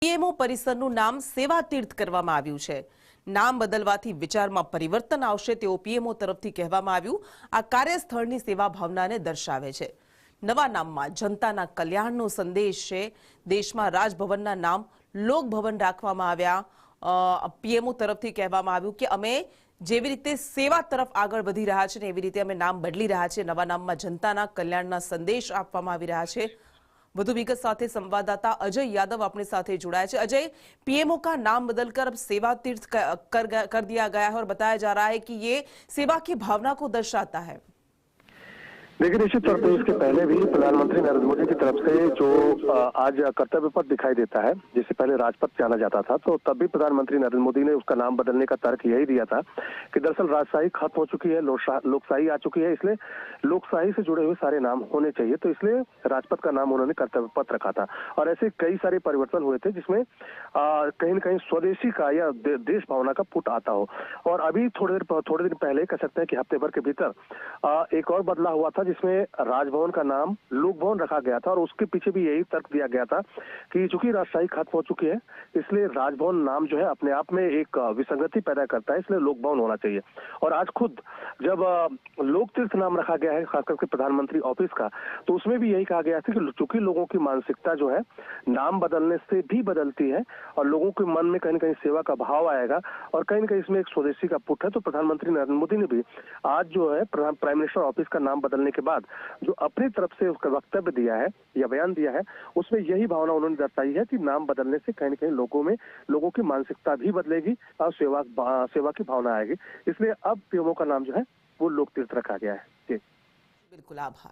PMO પરિસરનું નામ સેવા તીર્થ કરવામાં આવ્યું છે। નામ બદલવાથી વિચારમાં પરિવર્તન આવશે તેવું પીએમઓ તરફથી કહેવામાં આવ્યું। આ કાર્યસ્થળની સેવા ભાવનાને દર્શાવે છે। નવા નામમાં જનતાના કલ્યાણનો સંદેશ છે। દેશમાં રાજભવનના નામ લોકભવન રાખવામાં આવ્યા। પીએમઓ તરફથી કહેવામાં આવ્યું કે અમે જેવી રીતે સેવા તરફ આગળ વધી રહ્યા છે ને એવી રીતે અમે નામ બદલી રહ્યા છે। નવા નામમાં જનતાના કલ્યાણના સંદેશ આપવામાં આવી રહ્યા છે। વધુ विगत साथ संवाददाता अजय यादव अपने साथ जुड़ा है। अजय, पीएमओ का नाम बदलकर अब सेवा तीर्थ कर दिया गया है और बताया जा रहा है कि ये सेवा की भावना को दर्शाता है। देखिए, निश्चित तौर पर इसके पहले भी प्रधानमंत्री नरेंद्र मोदी की तरफ से जो आज कर्तव्य पथ दिखाई देता है, जिसे पहले राजपथ जाना जाता था, तो तब भी प्रधानमंत्री नरेंद्र मोदी ने उसका नाम बदलने का तर्क यही दिया था कि दरअसल राजशाही खत्म हो चुकी है, लोकशाही आ चुकी है, इसलिए लोकशाही से जुड़े हुए सारे नाम होने चाहिए। तो इसलिए राजपथ का नाम उन्होंने कर्तव्य पथ रखा था और ऐसे कई सारे परिवर्तन हुए थे जिसमें कहीं न कहीं स्वदेशी का या देश भावना का पुट आता हो। और अभी थोड़े दिन पहले कह सकते हैं कि हफ्ते भर के भीतर एक और बदलाव हुआ था जिसमें राजभवन का नाम लोकभवन रखा गया था और उसके पीछे भी यही तर्क दिया गया था कि चूंकि राजशाही खत्म हो चुकी है, इसलिए राजभवन नाम जो है अपने आप में एक विसंगति पैदा करता है, इसलिए लोकभवन होना चाहिए। और आज खुद जब लोक तीर्थ नाम रखा गया है खासकर के प्रधानमंत्री ऑफिस का, तो उसमें भी यही कहा गया था कि चूंकि लोगों की मानसिकता जो है नाम बदलने से भी बदलती है और लोगों के मन में कहीं न कहीं सेवा का भाव आएगा और कहीं न कहीं इसमें एक स्वदेशी का पुट है। तो प्रधानमंत्री नरेंद्र मोदी ने भी आज जो है प्राइम मिनिस्टर ऑफिस का नाम बदलने के बाद जो अपनी तरफ से उसका वक्तव्य दिया है या बयान दिया है, उसमें यही भावना उन्होंने दर्शाई है कि नाम बदलने से कहीं न कहीं लोगों की मानसिकता भी बदलेगी और सेवा की भावना आएगी। इसलिए अब पीएमओ का नाम जो है वो लोक तीर्थ रखा गया है। जी बिल्कुल, आभार।